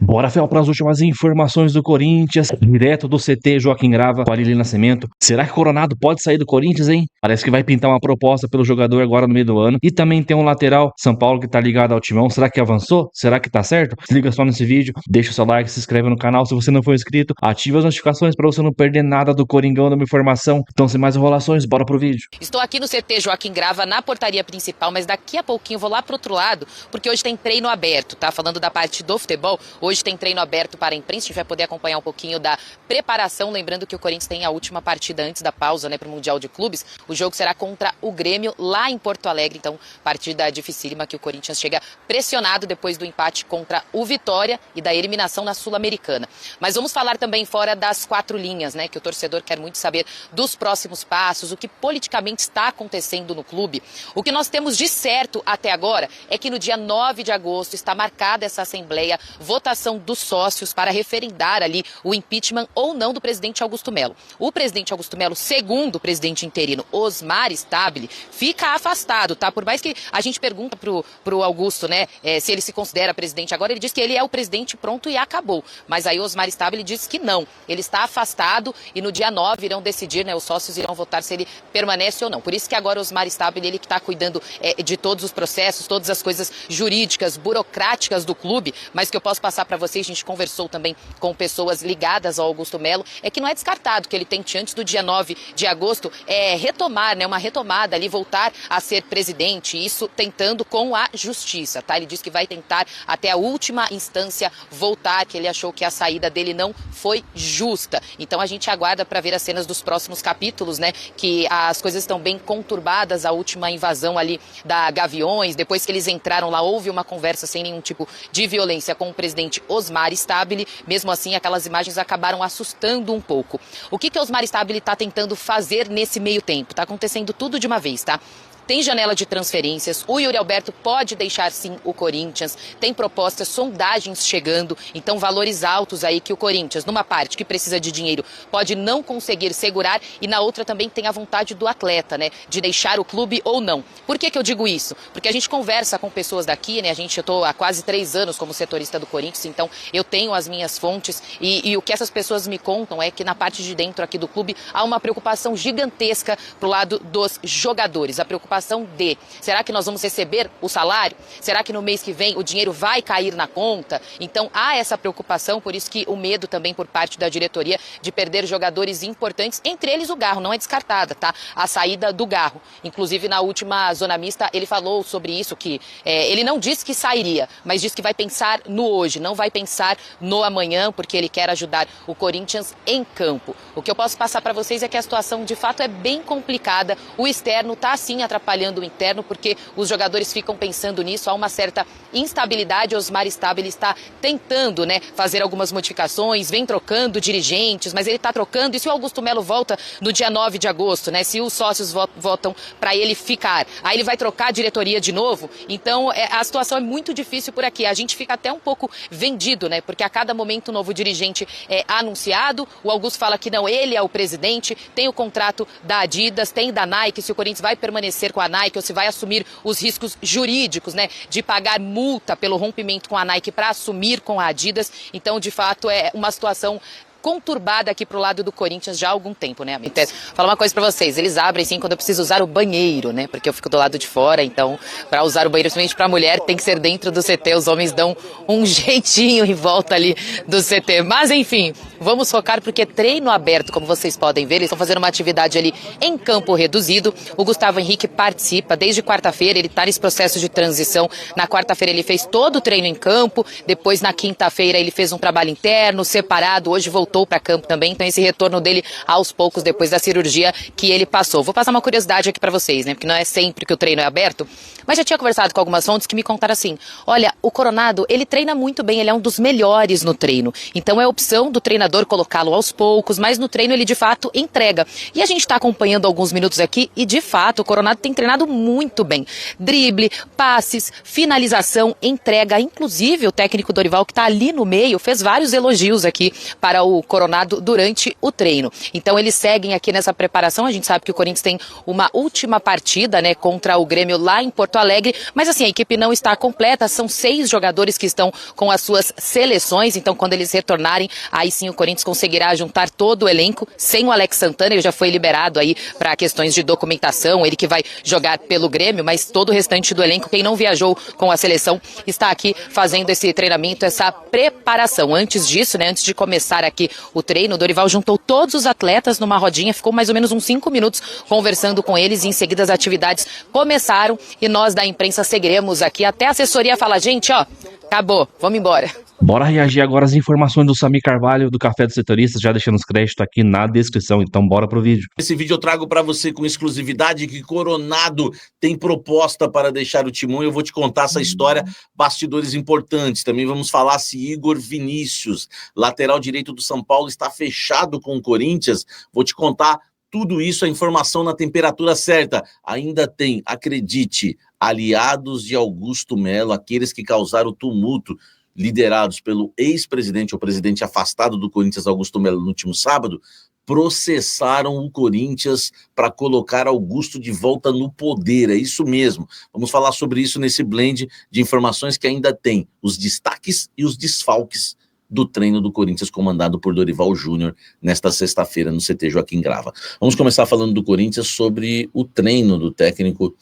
Bora, Fel, para as últimas informações do Corinthians, direto do CT Joaquim Grava, com Arilio Nascimento. Será que o Coronado pode sair do Corinthians, hein? Parece que vai pintar uma proposta pelo jogador agora no meio do ano. E também tem um lateral, São Paulo, que tá ligado ao Timão. Será que avançou? Será que tá certo? Se liga só nesse vídeo, deixa o seu like, se inscreve no canal se você não for inscrito, ativa as notificações para você não perder nada do Coringão, da minha informação. Então, sem mais enrolações, bora pro vídeo. Estou aqui no CT Joaquim Grava, na portaria principal, mas daqui a pouquinho vou lá pro outro lado, porque hoje tem treino aberto, tá? Falando da parte do futebol, hoje tem treino aberto para a imprensa, a gente vai poder acompanhar um pouquinho da preparação, lembrando que o Corinthians tem a última partida antes da pausa, né, para o Mundial de Clubes. O jogo será contra o Grêmio lá em Porto Alegre, então partida dificílima que o Corinthians chega pressionado depois do empate contra o Vitória e da eliminação na Sul-Americana. Mas vamos falar também fora das quatro linhas, né, que o torcedor quer muito saber dos próximos passos, o que politicamente está acontecendo no clube. O que nós temos de certo até agora é que no dia 9 de agosto está marcada essa assembleia, votação dos sócios para referendar ali o impeachment ou não do presidente Augusto Melo. O presidente Augusto Melo, segundo o presidente interino Osmar Stabile, fica afastado, tá? Por mais que a gente pergunta pro Augusto, né, se ele se considera presidente agora, ele diz que ele é o presidente pronto e acabou. Mas aí Osmar Stabile diz que não. Ele está afastado e no dia 9 irão decidir, né, os sócios irão votar se ele permanece ou não. Por isso que agora Osmar Stabile, ele que está cuidando de todos os processos, todas as coisas jurídicas, burocráticas do clube, mas que eu posso passar para vocês, a gente conversou também com pessoas ligadas ao Augusto Melo, é que não é descartado que ele tente, antes do dia 9 de agosto, retomar, né, uma retomada ali, voltar a ser presidente, isso tentando com a justiça, tá? Ele diz que vai tentar até a última instância voltar, que ele achou que a saída dele não foi justa. Então a gente aguarda para ver as cenas dos próximos capítulos, né, que as coisas estão bem conturbadas, a última invasão ali da Gaviões, depois que eles entraram lá, houve uma conversa sem nenhum tipo de violência com o presidente Osmar Stabile. Mesmo assim, aquelas imagens acabaram assustando um pouco. O que Osmar Stabile está tentando fazer nesse meio tempo? Está acontecendo tudo de uma vez, tá? Tem janela de transferências, o Yuri Alberto pode deixar sim o Corinthians, tem propostas, sondagens chegando, então valores altos aí que o Corinthians, numa parte que precisa de dinheiro, pode não conseguir segurar e na outra também tem a vontade do atleta, né, de deixar o clube ou não. Por que eu digo isso? Porque a gente conversa com pessoas daqui, né, eu tô há quase 3 anos como setorista do Corinthians, então eu tenho as minhas fontes e o que essas pessoas me contam é que na parte de dentro aqui do clube há uma preocupação gigantesca pro lado dos jogadores, a preocupação de, será que nós vamos receber o salário? Será que no mês que vem o dinheiro vai cair na conta? Então há essa preocupação, por isso que o medo também por parte da diretoria de perder jogadores importantes, entre eles o Garro, não é descartada, tá? A saída do Garro. Inclusive na última zona mista ele falou sobre isso, que ele não disse que sairia, mas disse que vai pensar no hoje, não vai pensar no amanhã, porque ele quer ajudar o Corinthians em campo. O que eu posso passar para vocês é que a situação de fato é bem complicada, o externo tá assim atrapalhando o interno, porque os jogadores ficam pensando nisso, há uma certa instabilidade. Osmar Stabile está tentando, né, fazer algumas modificações, vem trocando dirigentes, mas ele está trocando, e se o Augusto Melo volta no dia 9 de agosto, né, se os sócios votam para ele ficar, aí ele vai trocar a diretoria de novo, então a situação é muito difícil por aqui, a gente fica até um pouco vendido, né, porque a cada momento um novo dirigente é anunciado, o Augusto fala que não, ele é o presidente, tem o contrato da Adidas, tem da Nike, se o Corinthians vai permanecer com a Nike ou se vai assumir os riscos jurídicos, né, de pagar multa pelo rompimento com a Nike para assumir com a Adidas. Então, de fato, é uma situação conturbada aqui pro lado do Corinthians já há algum tempo, né, amigo? Falar uma coisa pra vocês, eles abrem sim quando eu preciso usar o banheiro, né, porque eu fico do lado de fora, então pra usar o banheiro, principalmente pra mulher, tem que ser dentro do CT, os homens dão um jeitinho em volta ali do CT, mas enfim, vamos focar porque treino aberto, como vocês podem ver, eles estão fazendo uma atividade ali em campo reduzido, o Gustavo Henrique participa desde quarta-feira, ele tá nesse processo de transição, na quarta-feira ele fez todo o treino em campo, depois na quinta-feira ele fez um trabalho interno, separado, hoje voltou para campo também, então esse retorno dele aos poucos depois da cirurgia que ele passou. Vou passar uma curiosidade aqui para vocês, né, porque não é sempre que o treino é aberto, mas já tinha conversado com algumas fontes que me contaram assim, olha, o Coronado, ele treina muito bem, ele é um dos melhores no treino, então é opção do treinador treinador colocá-lo aos poucos, mas no treino ele de fato entrega. E a gente está acompanhando alguns minutos aqui e de fato o Coronado tem treinado muito bem. Drible, passes, finalização, entrega. Inclusive o técnico Dorival, que está ali no meio, fez vários elogios aqui para o Coronado durante o treino. Então eles seguem aqui nessa preparação. A gente sabe que o Corinthians tem uma última partida, né, contra o Grêmio lá em Porto Alegre, mas assim, a equipe não está completa, são 6 jogadores que estão com as suas seleções, então quando eles retornarem, aí sim o Corinthians conseguirá juntar todo o elenco, sem o Alex Santana, ele já foi liberado aí para questões de documentação, ele que vai jogar pelo Grêmio, mas todo o restante do elenco, quem não viajou com a seleção, está aqui fazendo esse treinamento, essa preparação. Antes disso, né, antes de começar aqui o treino, o Dorival juntou todos os atletas numa rodinha, ficou mais ou menos uns 5 minutos conversando com eles, e em seguida as atividades começaram e nós da imprensa seguiremos aqui até a assessoria falar, gente, ó, acabou, vamos embora. Bora reagir agora às informações do Samir Carvalho, do Café dos Setoristas, já deixando os créditos aqui na descrição, então bora pro vídeo. Esse vídeo eu trago para você com exclusividade que Coronado tem proposta para deixar o Timão, e eu vou te contar essa história, bastidores importantes. Também vamos falar se Igor Vinícius, lateral direito do São Paulo, está fechado com o Corinthians. Vou te contar tudo isso, a informação na temperatura certa. Ainda tem, acredite, aliados de Augusto Melo, aqueles que causaram tumulto, liderados pelo ex-presidente, ou presidente afastado do Corinthians, Augusto Melo, no último sábado, processaram o Corinthians para colocar Augusto de volta no poder. É isso mesmo. Vamos falar sobre isso nesse blend de informações que ainda tem os destaques e os desfalques do treino do Corinthians, comandado por Dorival Júnior, nesta sexta-feira no CT Joaquim Grava. Vamos começar falando do Corinthians sobre o treino do técnico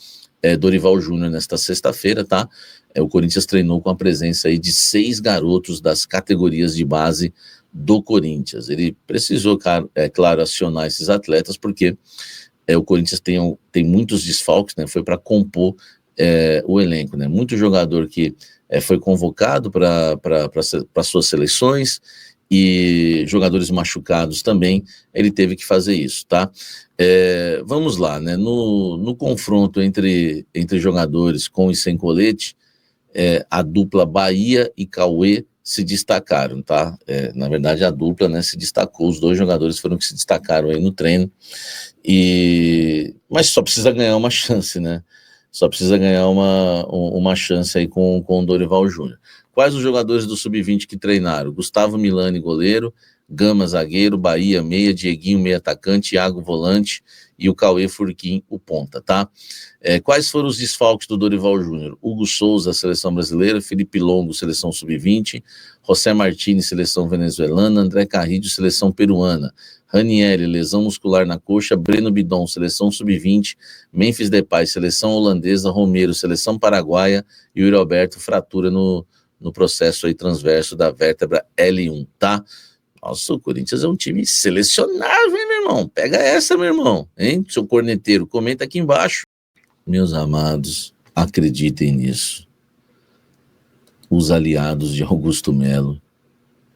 Dorival Júnior nesta sexta-feira, tá? O Corinthians treinou com a presença aí de 6 garotos das categorias de base do Corinthians. Ele precisou, claro, acionar esses atletas, porque o Corinthians tem muitos desfalques, né? Foi para compor o elenco, né? Muito jogador que foi convocado para suas seleções, e jogadores machucados também, ele teve que fazer isso, tá? Vamos lá, né? No confronto entre jogadores com e sem colete, a dupla Bahia e Cauê se destacaram, tá? Na verdade, a dupla, né, se destacou, os 2 jogadores foram que se destacaram aí no treino, mas só precisa ganhar uma chance, né? Só precisa ganhar uma chance aí com o Dorival Júnior. Quais os jogadores do Sub-20 que treinaram? Gustavo Milani, goleiro, Gama, zagueiro, Bahia, meia, Dieguinho, meia atacante, Iago, volante, e o Cauê Furquim, o ponta, tá? Quais foram os desfalques do Dorival Júnior? Hugo Souza, seleção brasileira, Felipe Longo, seleção Sub-20, José Martins, seleção venezuelana, André Carrillo, seleção peruana, Ranieri, lesão muscular na coxa, Breno Bidon, seleção Sub-20, Memphis Depay, seleção holandesa, Romero, seleção paraguaia, e o Yuri Alberto, fratura no processo aí transverso da vértebra L1, tá? Nossa, o Corinthians é um time selecionável, hein, meu irmão? Pega essa, meu irmão, hein? Seu corneteiro, comenta aqui embaixo. Meus amados, acreditem nisso. Os aliados de Augusto Melo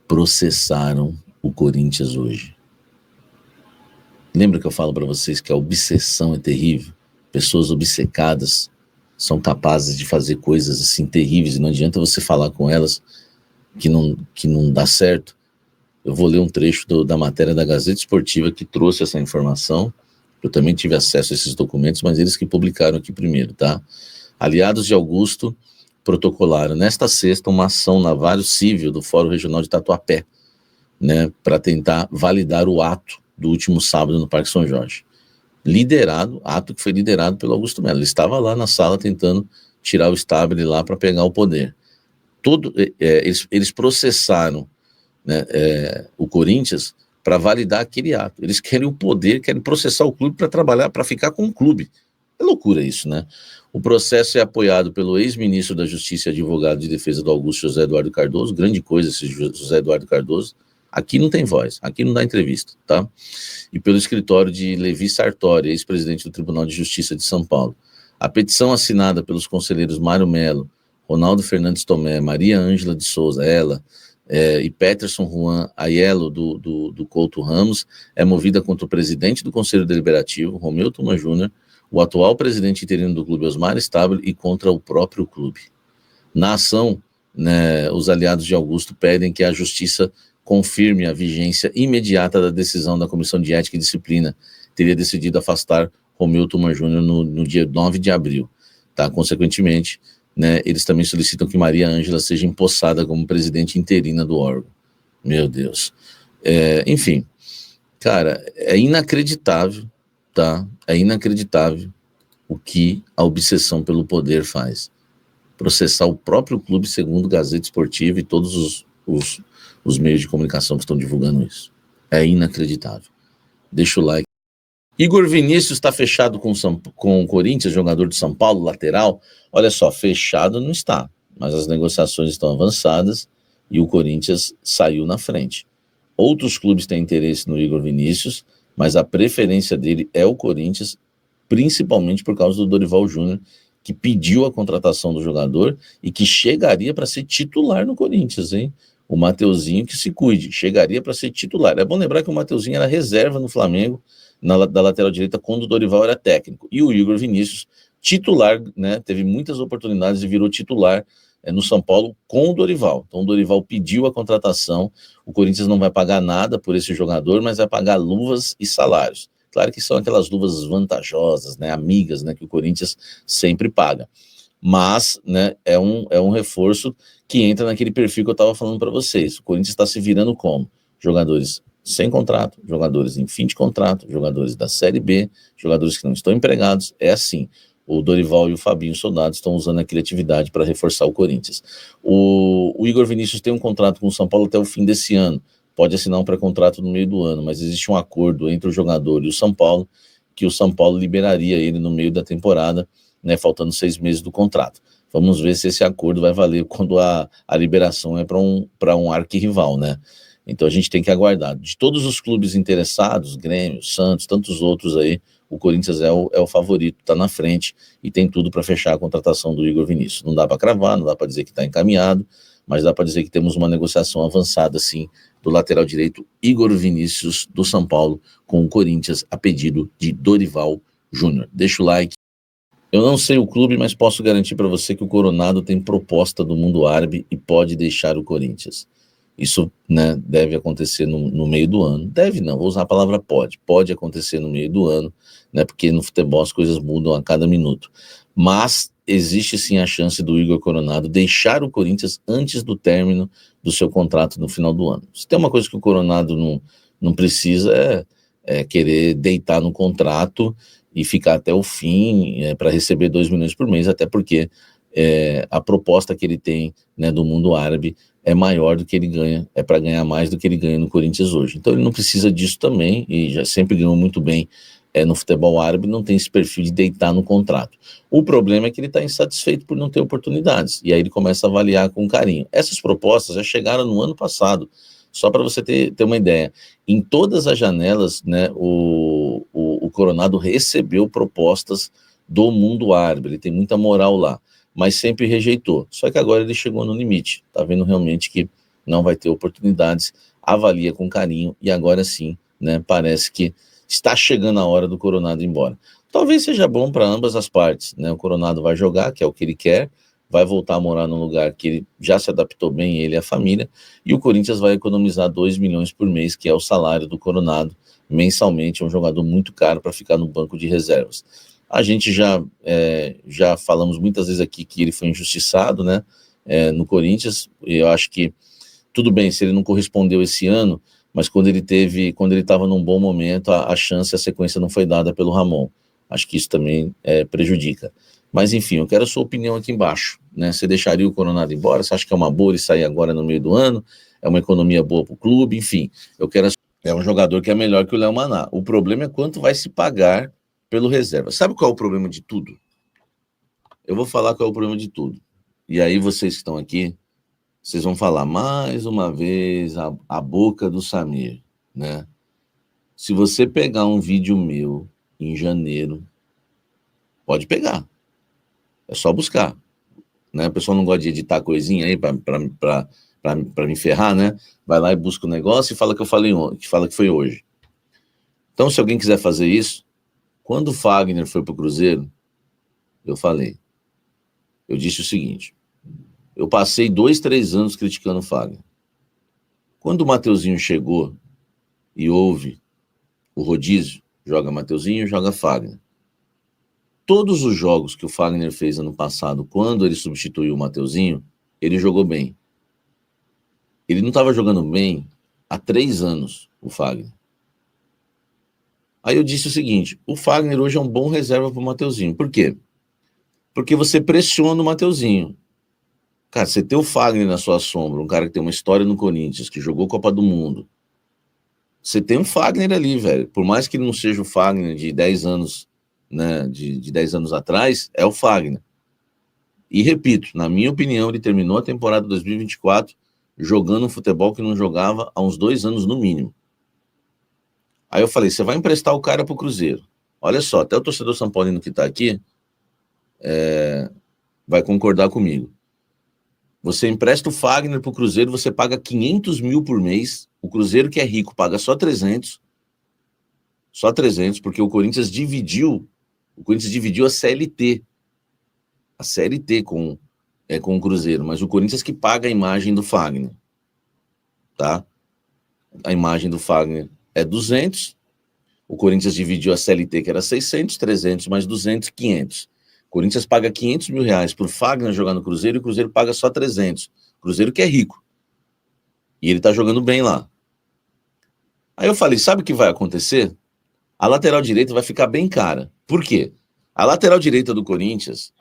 processaram o Corinthians hoje. Lembra que eu falo para vocês que a obsessão é terrível? Pessoas obcecadas são capazes de fazer coisas assim terríveis, e não adianta você falar com elas que não dá certo. Eu vou ler um trecho da matéria da Gazeta Esportiva que trouxe essa informação. Eu também tive acesso a esses documentos, mas eles que publicaram aqui primeiro, tá? Aliados de Augusto protocolaram nesta sexta uma ação na Vara Civil do Fórum Regional de Tatuapé, né, para tentar validar o ato do último sábado no Parque São Jorge. Ato que foi liderado pelo Augusto Melo. Ele estava lá na sala tentando tirar o Stabile lá para pegar o poder. Eles processaram, né, o Corinthians para validar aquele ato. Eles querem o poder, querem processar o clube para trabalhar, para ficar com o clube. É loucura isso, né? O processo é apoiado pelo ex-ministro da Justiça e advogado de defesa do Augusto, José Eduardo Cardoso. Grande coisa esse José Eduardo Cardoso. Aqui não tem voz, aqui não dá entrevista, tá? E pelo escritório de Levi Sartori, ex-presidente do Tribunal de Justiça de São Paulo. A petição assinada pelos conselheiros Mário Melo, Ronaldo Fernandes Tomé, Maria Ângela de Souza, e Peterson Juan Aiello do Couto Ramos, é movida contra o presidente do Conselho Deliberativo, Romeu Tuma Júnior, o atual presidente interino do clube, Osmar Stabile, e contra o próprio clube. Na ação, né, os aliados de Augusto pedem que a justiça confirme a vigência imediata da decisão da Comissão de Ética e Disciplina, teria decidido afastar Romeu Tuma Júnior no dia 9 de abril. Tá? Consequentemente, né, eles também solicitam que Maria Ângela seja empossada como presidente interina do órgão. Meu Deus. Enfim, cara, é inacreditável, tá? É inacreditável o que a obsessão pelo poder faz. Processar o próprio clube, segundo Gazeta Esportiva e todos os meios de comunicação que estão divulgando isso. É inacreditável. Deixa o like. Igor Vinícius está fechado com o Corinthians, jogador de São Paulo, lateral. Olha só, fechado não está, mas as negociações estão avançadas e o Corinthians saiu na frente. Outros clubes têm interesse no Igor Vinícius, mas a preferência dele é o Corinthians, principalmente por causa do Dorival Júnior, que pediu a contratação do jogador e que chegaria para ser titular no Corinthians, hein? O Mateuzinho que se cuide, chegaria para ser titular. É bom lembrar que o Mateuzinho era reserva no Flamengo, da lateral direita, quando o Dorival era técnico. E o Igor Vinícius, titular, né? Teve muitas oportunidades e virou titular no São Paulo com o Dorival. Então o Dorival pediu a contratação, o Corinthians não vai pagar nada por esse jogador, mas vai pagar luvas e salários. Claro que são aquelas luvas vantajosas, né, amigas, né, que o Corinthians sempre paga. Mas, né, é um reforço que entra naquele perfil que eu estava falando para vocês. O Corinthians está se virando como? Jogadores sem contrato, jogadores em fim de contrato, jogadores da Série B, jogadores que não estão empregados. É assim. O Dorival e o Fabinho Soldado estão usando a criatividade para reforçar o Corinthians. O Igor Vinícius tem um contrato com o São Paulo até o fim desse ano. Pode assinar um pré-contrato no meio do ano, mas existe um acordo entre o jogador e o São Paulo, que o São Paulo liberaria ele no meio da temporada, né, faltando 6 meses do contrato. Vamos ver se esse acordo vai valer quando a liberação é para um arquirrival, né? Então a gente tem que aguardar. De todos os clubes interessados, Grêmio, Santos, tantos outros aí, o Corinthians é o favorito, está na frente e tem tudo para fechar a contratação do Igor Vinícius. Não dá para cravar, não dá para dizer que está encaminhado, mas dá para dizer que temos uma negociação avançada, sim, do lateral direito Igor Vinícius, do São Paulo, com o Corinthians, a pedido de Dorival Júnior. Deixa o like. Eu não sei o clube, mas posso garantir para você que o Coronado tem proposta do mundo árabe e pode deixar o Corinthians. Isso, né, deve acontecer no meio do ano. Deve não, vou usar a palavra pode. Pode acontecer no meio do ano, né, porque no futebol as coisas mudam a cada minuto. Mas existe sim a chance do Igor Coronado deixar o Corinthians antes do término do seu contrato no final do ano. Se tem uma coisa que o Coronado não precisa é querer deitar no contrato e ficar até o fim para receber 2 milhões por mês, até porque a proposta que ele tem, né, do mundo árabe é maior do que ele ganha, é para ganhar mais do que ele ganha no Corinthians hoje. Então ele não precisa disso também, e já sempre ganhou muito bem no futebol árabe, não tem esse perfil de deitar no contrato. O problema é que ele está insatisfeito por não ter oportunidades, e aí ele começa a avaliar com carinho. Essas propostas já chegaram no ano passado, só para você ter uma ideia. Em todas as janelas, né, o Coronado recebeu propostas do mundo árabe, ele tem muita moral lá, mas sempre rejeitou. Só que agora ele chegou no limite, tá vendo realmente que não vai ter oportunidades, avalia com carinho, e agora sim, né, parece que está chegando a hora do Coronado ir embora. Talvez seja bom para ambas as partes, né? O Coronado vai jogar, que é o que ele quer, vai voltar a morar num lugar que ele já se adaptou bem, ele e a família, e o Corinthians vai economizar 2 milhões por mês, que é o salário do Coronado, mensalmente. É um jogador muito caro para ficar no banco de reservas. A gente já falamos muitas vezes aqui que ele foi injustiçado, né, no Corinthians, e eu acho que tudo bem se ele não correspondeu esse ano, mas quando ele estava num bom momento, a chance, a sequência não foi dada pelo Ramon. Acho que isso também prejudica. Mas enfim, eu quero a sua opinião aqui embaixo, né? Você deixaria o Coronado embora? Você acha que é uma boa ele sair agora no meio do ano? É uma economia boa para o clube? Enfim, é um jogador que é melhor que o Léo Maná. O problema é quanto vai se pagar pelo reserva. Sabe qual é o problema de tudo? Eu vou falar qual é o problema de tudo. E aí vocês que estão aqui, vocês vão falar mais uma vez a boca do Samir, né? Se você pegar um vídeo meu em janeiro, pode pegar. É só buscar, né? O pessoal não gosta de editar coisinha aí para me ferrar, né? Vai lá e busca o negócio e fala que eu falei ontem, que fala que foi hoje. Então, se alguém quiser fazer isso, quando o Fagner foi para o Cruzeiro, eu falei. Eu disse o seguinte: eu passei 2, 3 anos criticando o Fagner. Quando o Mateuzinho chegou e houve o rodízio, joga Mateuzinho, joga Fagner. Todos os jogos que o Fagner fez ano passado, quando ele substituiu o Mateuzinho, ele jogou bem. Ele não estava jogando bem há 3 anos, o Fagner. Aí eu disse o seguinte, o Fagner hoje é um bom reserva para o Mateuzinho. Por quê? Porque você pressiona o Mateuzinho. Cara, você ter o Fagner na sua sombra, um cara que tem uma história no Corinthians, que jogou Copa do Mundo, você tem um Fagner ali, velho. Por mais que ele não seja o Fagner de 10 anos, né, de 10 anos atrás, é o Fagner. E repito, na minha opinião, ele terminou a temporada 2024 jogando um futebol que não jogava há uns 2 anos no mínimo. Aí eu falei, você vai emprestar o cara pro Cruzeiro. Olha só, até o torcedor São Paulino que tá aqui vai concordar comigo. Você empresta o Fagner pro Cruzeiro, você paga 500 mil por mês. O Cruzeiro, que é rico, paga só 300. Só 300, porque o Corinthians dividiu a CLT. A CLT com o Cruzeiro, mas o Corinthians que paga a imagem do Fagner. Tá? A imagem do Fagner é 200. O Corinthians dividiu a CLT, que era 600, 300, mais 200, 500. O Corinthians paga 500 mil reais por Fagner jogar no Cruzeiro e o Cruzeiro paga só 300. Cruzeiro que é rico. E ele tá jogando bem lá. Aí eu falei, sabe o que vai acontecer? A lateral direita vai ficar bem cara. Por quê? A lateral direita do Corinthians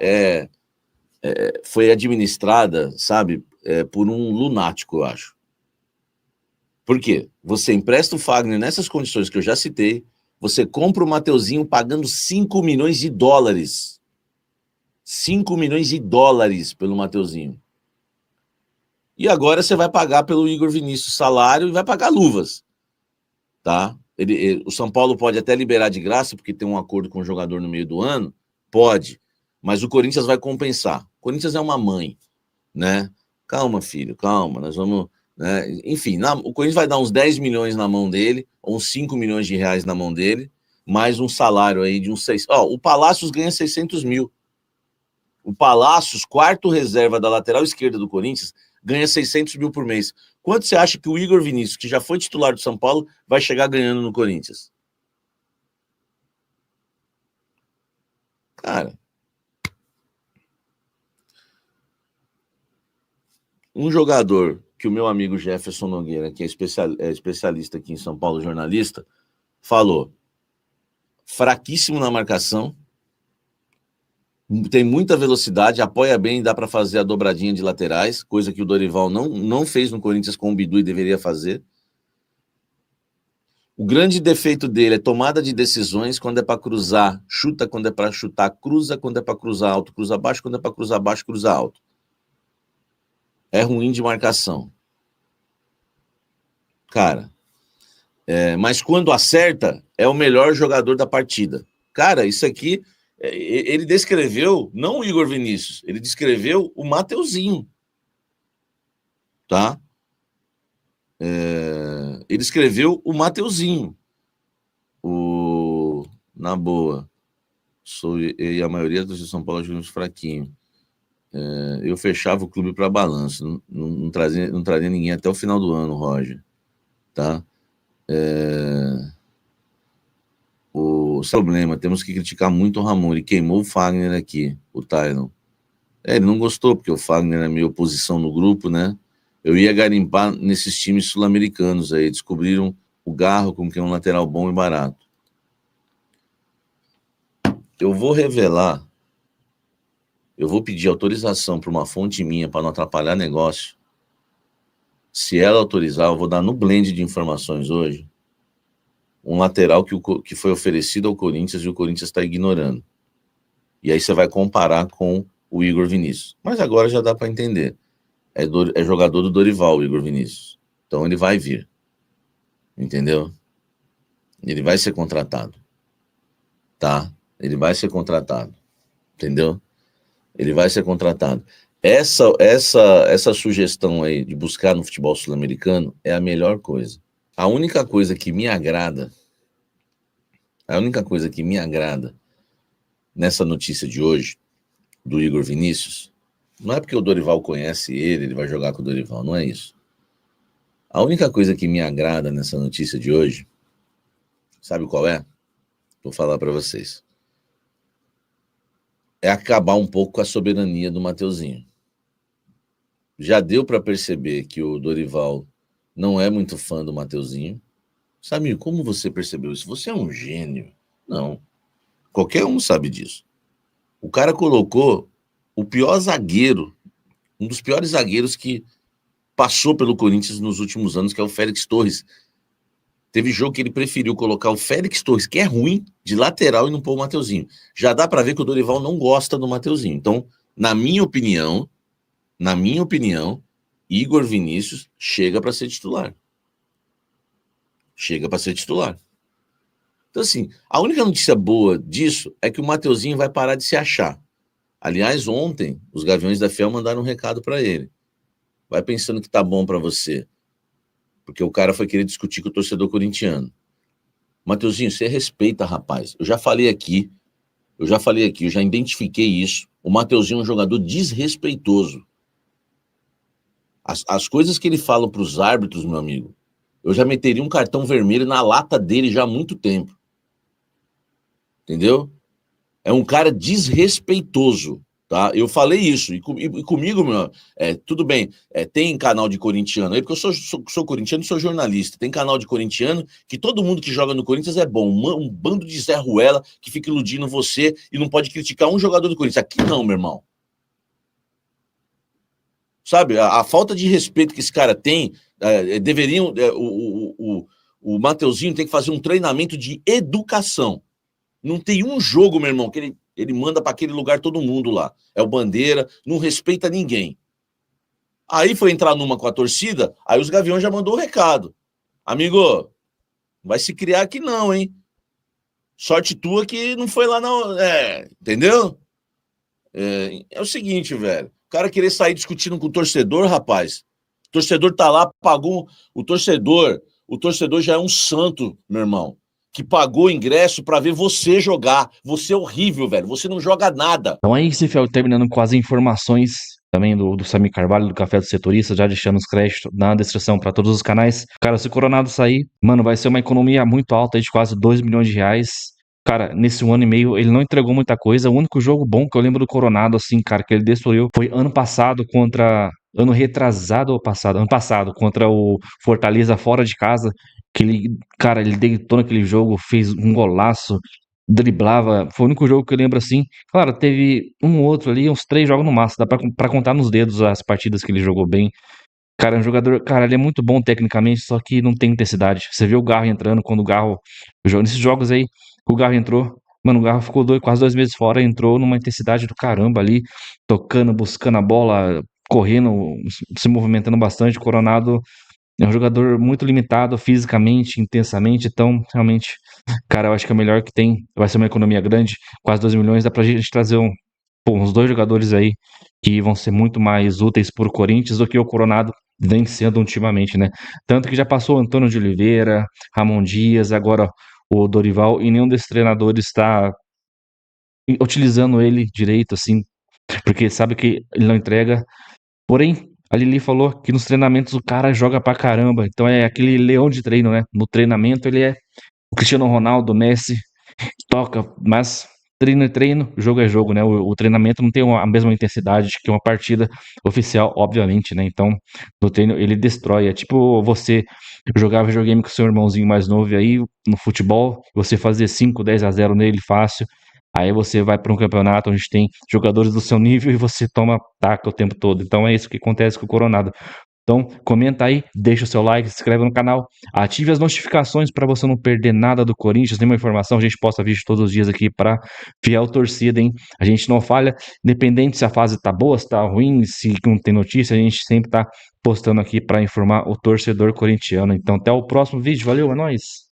foi administrada, sabe, por um lunático, eu acho. Por quê? Você empresta o Fagner nessas condições que eu já citei, você compra o Mateuzinho pagando 5 milhões de dólares. 5 milhões de dólares pelo Mateuzinho. E agora você vai pagar pelo Igor Vinícius salário e vai pagar luvas. Tá? O São Paulo pode até liberar de graça, porque tem um acordo com o jogador no meio do ano. Pode. Mas o Corinthians vai compensar. O Corinthians é uma mãe, né? Calma, filho, calma. Nós vamos... Né? Enfim, o Corinthians vai dar uns 10 milhões na mão dele, ou uns 5 milhões de reais na mão dele, mais um salário aí de uns 6... o Palácios ganha 600 mil. O Palácios, quarto reserva da lateral esquerda do Corinthians, ganha 600 mil por mês. Quanto você acha que o Igor Vinícius, que já foi titular do São Paulo, vai chegar ganhando no Corinthians? Cara, um jogador que o meu amigo Jefferson Nogueira, que é especialista aqui em São Paulo, jornalista, falou, fraquíssimo na marcação, tem muita velocidade, apoia bem, dá para fazer a dobradinha de laterais, coisa que o Dorival não fez no Corinthians com o Bidu e deveria fazer. O grande defeito dele é tomada de decisões, quando é para cruzar, chuta, quando é para chutar, cruza, quando é para cruzar alto, cruza baixo, quando é para cruzar baixo, cruza alto. É ruim de marcação. Cara, mas quando acerta, é o melhor jogador da partida. Cara, isso aqui... Ele descreveu, não o Igor Vinícius, ele descreveu o Mateuzinho, tá? Ele escreveu o Mateuzinho, na boa, e a maioria dos de São Paulo jogando fraquinho. Eu fechava o clube para balanço, não trazia ninguém até o final do ano, Roger, tá? O problema, temos que criticar muito o Ramon, ele queimou o Fagner aqui, o Tylon. Ele não gostou, porque o Fagner é meio oposição no grupo, né? Eu ia garimpar nesses times sul-americanos aí, descobriram o Garro como que é um lateral bom e barato. Eu vou revelar, eu vou pedir autorização para uma fonte minha para não atrapalhar negócio. Se ela autorizar, eu vou dar no blend de informações hoje um lateral que foi oferecido ao Corinthians e o Corinthians está ignorando. E aí você vai comparar com o Igor Vinícius. Mas agora já dá para entender. É jogador do Dorival, o Igor Vinícius. Então ele vai vir. Entendeu? Ele vai ser contratado. Tá? Ele vai ser contratado. Entendeu? Ele vai ser contratado. Essa sugestão aí de buscar no futebol sul-americano é a melhor coisa. A única coisa que me agrada nessa notícia de hoje, do Igor Vinícius, não é porque o Dorival conhece ele vai jogar com o Dorival, não é isso. A única coisa que me agrada nessa notícia de hoje, sabe qual é? Vou falar para vocês. É acabar um pouco com a soberania do Mateuzinho. Já deu para perceber que o Dorival não é muito fã do Mateuzinho. Sabe como você percebeu isso? Você é um gênio. Não. Qualquer um sabe disso. O cara colocou o pior zagueiro, um dos piores zagueiros que passou pelo Corinthians nos últimos anos, que é o Félix Torres. Teve jogo que ele preferiu colocar o Félix Torres, que é ruim, de lateral e não pôr o Mateuzinho. Já dá para ver que o Dorival não gosta do Mateuzinho. Então, na minha opinião, Igor Vinícius chega para ser titular. Chega para ser titular. Então, assim, a única notícia boa disso é que o Mateuzinho vai parar de se achar. Aliás, ontem, os Gaviões da Fiel mandaram um recado para ele. Vai pensando que tá bom para você. Porque o cara foi querer discutir com o torcedor corintiano. Mateuzinho, você respeita, rapaz. Eu já falei aqui, eu já identifiquei isso. O Mateuzinho é um jogador desrespeitoso. As coisas que ele fala para os árbitros, meu amigo, eu já meteria um cartão vermelho na lata dele já há muito tempo. Entendeu? É um cara desrespeitoso, tá? Eu falei isso, e comigo, meu, tudo bem, tem canal de corintiano aí, porque eu sou corintiano e sou jornalista, tem canal de corintiano que todo mundo que joga no Corinthians é bom, um bando de Zé Ruela que fica iludindo você e não pode criticar um jogador do Corinthians. Aqui não, meu irmão. Sabe, a falta de respeito que esse cara tem, deveriam, o Mateuzinho tem que fazer um treinamento de educação. Não tem um jogo, meu irmão, que ele manda para aquele lugar todo mundo lá. É o Bandeira, não respeita ninguém. Aí foi entrar numa com a torcida, aí os Gaviões já mandou o recado. Amigo, vai se criar aqui não, hein? Sorte tua que não foi lá não. Entendeu? É o seguinte, velho. O cara querer sair discutindo com o torcedor, rapaz. O torcedor tá lá, pagou. O torcedor já é um santo, meu irmão, que pagou o ingresso para ver você jogar. Você é horrível, velho. Você não joga nada. Então aí, Cifel, terminando com as informações também do Samir Carvalho, do Café do Setorista, já deixando os créditos na descrição para todos os canais. Cara, se o Coronado sair, mano, vai ser uma economia muito alta aí de quase 2 milhões de reais. Cara, nesse 1 ano e meio, ele não entregou muita coisa. O único jogo bom que eu lembro do Coronado, assim, cara, que ele destruiu foi ano passado contra... Ano retrasado ou passado? Ano passado, contra o Fortaleza fora de casa, que ele, cara, ele deitou naquele jogo, fez um golaço, driblava. Foi o único jogo que eu lembro assim. Claro, teve um outro ali, uns 3 jogos no máximo. Dá pra contar nos dedos as partidas que ele jogou bem. Cara, é um jogador. Cara, ele é muito bom tecnicamente, só que não tem intensidade. Você vê o Garro entrando quando o Garro. Nesses jogos aí, o Garro entrou. Mano, o Garro ficou quase 2 meses fora, entrou numa intensidade do caramba ali, tocando, buscando a bola, correndo, se movimentando bastante. O Coronado é um jogador muito limitado fisicamente, intensamente, então, realmente, cara, eu acho que é o melhor que tem. Vai ser uma economia grande, quase 2 milhões. Dá pra gente trazer uns 2 jogadores aí que vão ser muito mais úteis pro Corinthians do que o Coronado vem sendo ultimamente, né? Tanto que já passou o Antônio de Oliveira, Ramon Dias, agora o Dorival, e nenhum desses treinadores está utilizando ele direito, assim, porque sabe que ele não entrega. Porém, a Lili falou que nos treinamentos o cara joga pra caramba. Então é aquele leão de treino, né? No treinamento ele é o Cristiano Ronaldo, o Messi, toca, mas treino é treino, jogo é jogo, né? O treinamento não tem a mesma intensidade que uma partida oficial, obviamente, né? Então, no treino ele destrói. É tipo você jogar videogame com seu irmãozinho mais novo e aí no futebol, você fazer 5, 10 a 0 nele fácil. Aí você vai para um campeonato onde tem jogadores do seu nível e você toma taca o tempo todo. Então é isso que acontece com o Coronado. Então, comenta aí, deixa o seu like, se inscreve no canal, ative as notificações para você não perder nada do Corinthians, nenhuma informação. A gente posta vídeo todos os dias aqui para fiel torcida, hein? A gente não falha, independente se a fase tá boa, se tá ruim, se não tem notícia, a gente sempre tá postando aqui para informar o torcedor corintiano. Então, até o próximo vídeo. Valeu, é nóis!